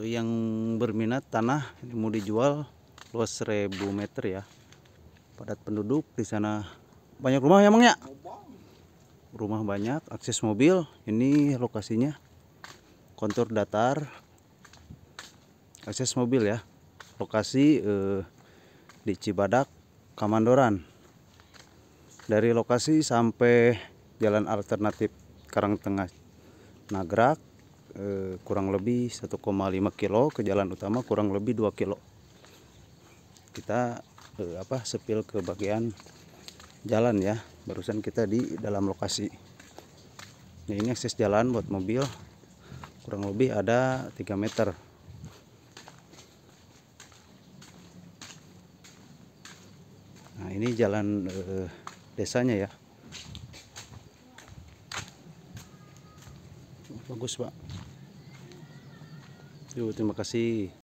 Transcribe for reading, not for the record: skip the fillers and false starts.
yang berminat tanah ini mau dijual luas 1000 meter ya, padat penduduk di sana, banyak rumah ya Mang ya, rumah banyak, akses mobil. Ini lokasinya kontur datar, akses mobil ya, lokasi di Cibadak Kamandoran. Dari lokasi sampai jalan alternatif Karangtengah Nagrak kurang lebih 1,5 kilo, ke jalan utama kurang lebih 2 kilo. Kita sepil ke bagian jalan ya, barusan kita di dalam lokasi. Nah, ini akses jalan buat mobil, kurang lebih ada 3 meter. Nah, ini jalan desanya ya, bagus Pak. Terima kasih.